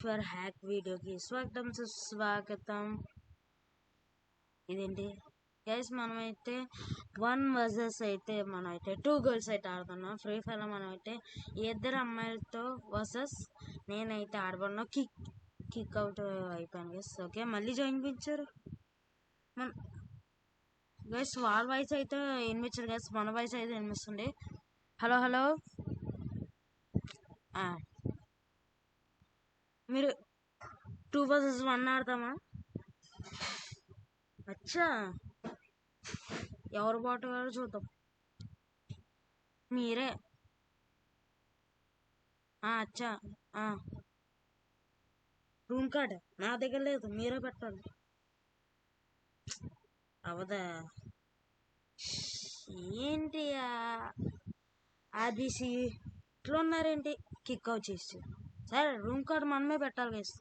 For hack వీడియోకి స్వాగతం సుస్వాగతం. ఇదేంటి గైస్, మనమైతే 1 వర్సెస్ అయితే మనమైతే 2 గర్ల్స్ అయితే ఆడుతున్నాం. ఫ్రీ ఫైర్ లో మనమైతే ఇద్దరు అమ్మాయిలతో వర్సెస్ నేనైతే ఆడబడినా. కిక్ అవుట్ అయిపోయాను గైస్. ఓకే, మళ్ళీ జాయిన్ చేయించారు మన గైస్. వాళ్ళ వాయిస్ అయితే వినిపించారు గైస్, మన వాయిస్ అయితే వినిపిస్తుంది. హలో హలో, మీరు 2 వర్సెస్ 1 ఆడతామా? అచ్చా, ఎవరు బాట గారు చూద్దాం. మీరే. అచ్చా, రూమ్ కార్డ్ నా దగ్గర లేదు, మీరే పెట్టాలి. అవదా ఏంటి అది ఇట్లా ఉన్నారేంటి? కిక్ అవుట్ చేసి సరే, రూమ్ కార్డ్ మనమే పెట్టాలి గేస్.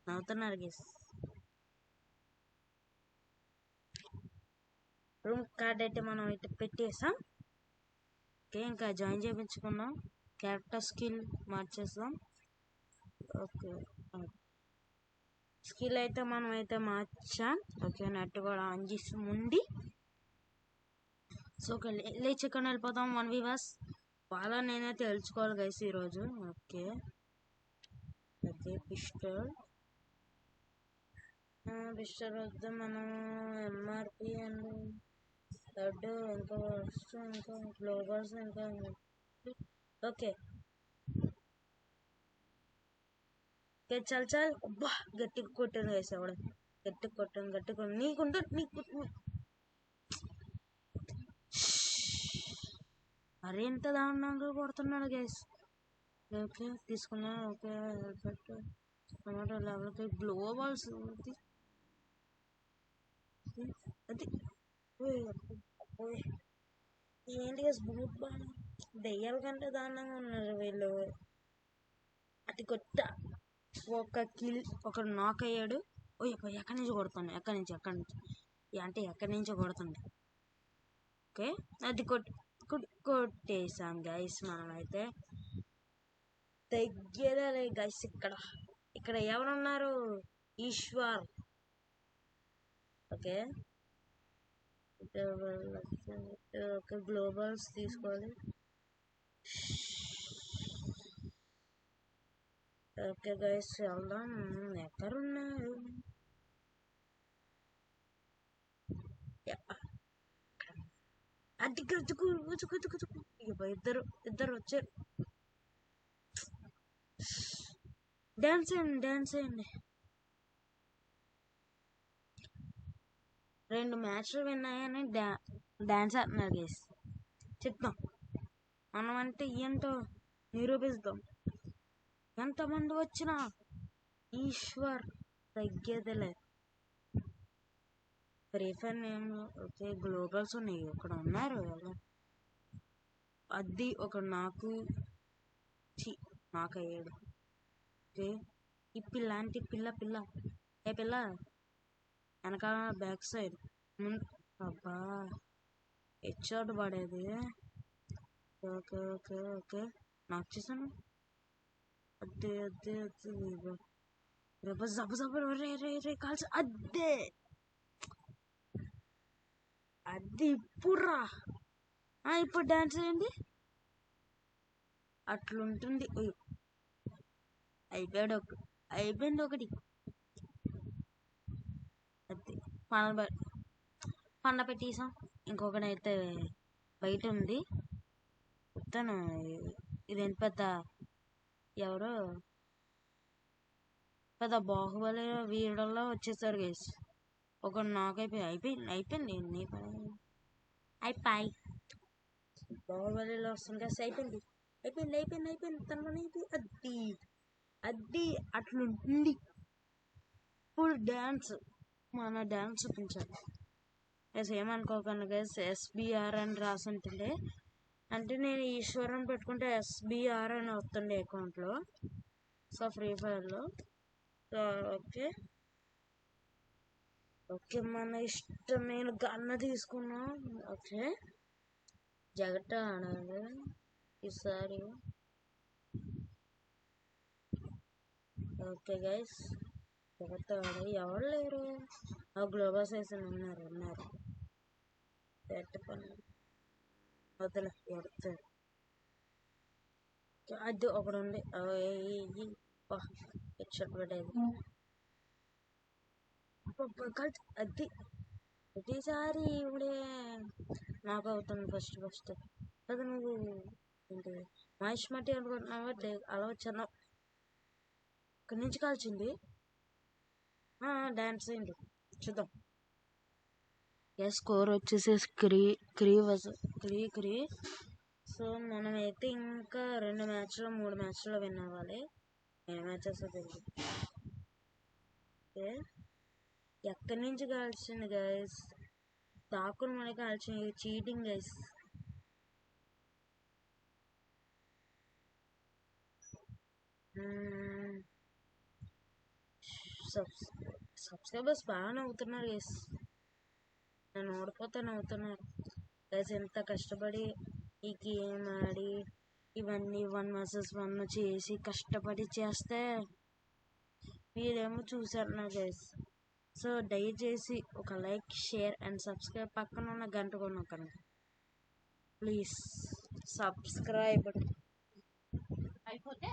నవ్వుతున్నారు గేస్. రూమ్ కార్డ్ అయితే మనం అయితే పెట్టేసాం. ఓకే, ఇంకా జాయిన్ చేయించుకున్నాం. క్యారెక్టర్ స్కిల్ మార్చేస్తాం. ఓకే, స్కిల్ అయితే మనం అయితే మార్చాం. ఓకే, నెట్ కూడా ఆన్ చేసి ఉండి. సో ఓకే, లేచుకొని వెళ్ళిపోతాం. 1v1 వాళ్ళ నేనైతే తెలుసుకోవాలి గైస్ ఈరోజు. ఓకే ఓకే, పిస్టల్ వద్ద మనం ఎంఆర్పి అండ్ థర్డ్ ఇంకా ఇంకా గ్లోబల్స్ ఇంకా. ఓకే చల్ చల్, అబ్బా గట్టిగా కొట్టాను వేసేవాడు. గట్టిగా కొట్టాను నీకుంటా నీకు. అరే ఎంత దారుణంగా కొడుతున్నాడు గైస్. ఓకే తీసుకున్నా. ఓకే టమాటో లెవెల్కి గ్లోబల్స్ అది ఏంటి గైస్, బూట్ బాగా దెయ్యాల కంటే దారుణంగా ఉన్నారు వీళ్ళు. అది కొట్ట ఒక కిల్, ఒక నాక్ అయ్యాడు. ఎక్కడి నుంచి కొడుతుంది, ఎక్కడి నుంచి అంటే ఎక్కడి నుంచో కొడుతుంది. ఓకే, అది కొట్టేసాం గైస్. మనమైతే దగ్గరే గైస్. ఇక్కడ ఎవరున్నారు? ఈశ్వర్. ఓకే ఓకే, గ్లోబల్స్ తీసుకోవాలి. ఓకే గైస్, వెళ్దాం. ఎక్కడున్నారు? అది ఇద్దరు వచ్చారు. డాన్స్ చేయండి. 2 మ్యాచ్లు విన్నాయని డాన్స్ ఆడుతున్నారు గైస్. చెప్తాం మనం అంటే ఏంటో నిరూపిస్తాం. ఎంతమంది వచ్చినా ఈశ్వర్ తగ్గేదిలే. Free fire name. Okay, globals ఉన్నాయి. ఇక్కడ ఉన్నారు. అది ఒక నాకు అయ్యాడు. ఓకే, ఈ పిల్లాంటి పిల్ల ఏ పిల్ల వెనకాల బ్యాక్ సైడ్ అబ్బా హెడ్షాట్ పడేది. ఓకే ఓకే ఓకే, నాకు చేశాను. అదే రే కాల్సి అది ఇప్పుడురా. ఇప్పుడు డాన్స్ చేయండి. అట్లుంటుంది. అయిపోయింది ఒకటి. అది పండ పెట్టేసాం. ఇంకొకటైతే బయట ఉంది. తను ఇదేంటి ఎవరో పెద్ద బాహుబలి వీరుడల్లో వచ్చేసారు గైస్. ఒక నాక్ అయిపోయింది అయిపోయి బాహుబలిలో వస్తుంది గైస్. అయిపోయింది. తనలో అది అట్లుంటుంది. ఇప్పుడు మన డ్యాన్స్ చూపించాలి గైస్. ఏమనుకోకండి గైస్, SBR అని రాసి ఉంటుండే. అంటే నేను ఈశ్వరం పెట్టుకుంటే SBR అని వస్తుండే అకౌంట్లో. సో ఫ్రీ ఫైర్లో. ఓకే ఓకే, మన ఇష్టం. నేను గన్న తీసుకున్నా. ఓకే, జాగ్రత్త ఆడాలి ఈసారి. ఓకే గైస్, ఎవరు లేరు. గ్లోబల్ సైజ్ ఉన్నారు పెట్టుకొని వద్దులే ఎడతాడు. అది ఒకడు ఉండి హెడ్ షాట్ పడేది. అది ప్రతిసారి ఇవిడే నాకు అవుతుంది ఫస్ట్ కదా. నువ్వు ఏంటి మహేష్ మట్టి అనుకుంటున్నావా? అలా వచ్చాను ఇక్కడి నుంచి కాల్చింది. డాన్స్ అయింది చూద్దాం. స్కోర్ వచ్చేసి క్రీ. సో మనమైతే ఇంకా 2 మ్యాచ్లో 3 మ్యాచ్లో విన్ అవ్వాలి. ఏ మ్యాచెస్ తెలియదు. ఓకే, ఎక్కడి నుంచి కాల్చింది గైస్? దాక్కుని మనకి కాల్చింది. Cheating guys. సబ్స్క్రైబర్స్ బాగానే అవుతున్నారు గైస్. నేను ఓడిపోతే నవ్వుతున్నారు గైస్. ఎంత కష్టపడి ఈ గేమ్ ఆడి ఇవన్నీ 1 vs 1 చేసి కష్టపడి చేస్తే మీరేమో చూసారు గైస్. సో దయచేసి ఒక లైక్, షేర్ అండ్ సబ్స్క్రైబ్, పక్కన ఉన్న గంట కూడా నొక్కండి ప్లీజ్. సబ్స్క్రైబ్ అయిపోతే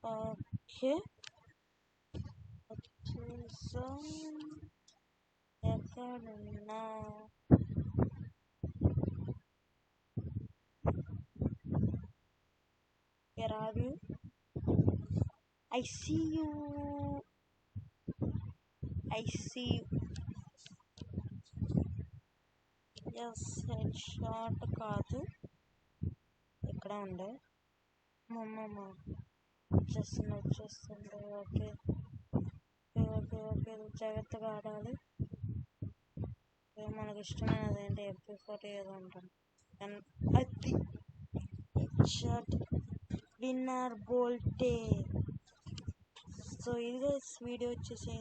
ఓకే. ఎక్కడున్నా రాదు. I see you. Yes, head shot కాదు, ఇక్కడ ఉండే మమ్మమ్మ వచ్చేస్తుండే. ఓకే, జాగ్రత్తగా ఆడాలి. మనకి ఇష్టమైనది ఏంటి? MP40 ఏదో ఉంటాను. అది హెడ్ షాట్ విన్నర్ బోల్టే. సో ఇది వీడియో వచ్చేసి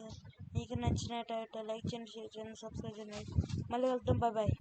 మీకు నచ్చినట్టు లైక్ చేయండి, షేర్ చేయండి, సబ్స్క్రైబ్ చేయండి. మళ్ళీ వెళ్తాం. బాయ్.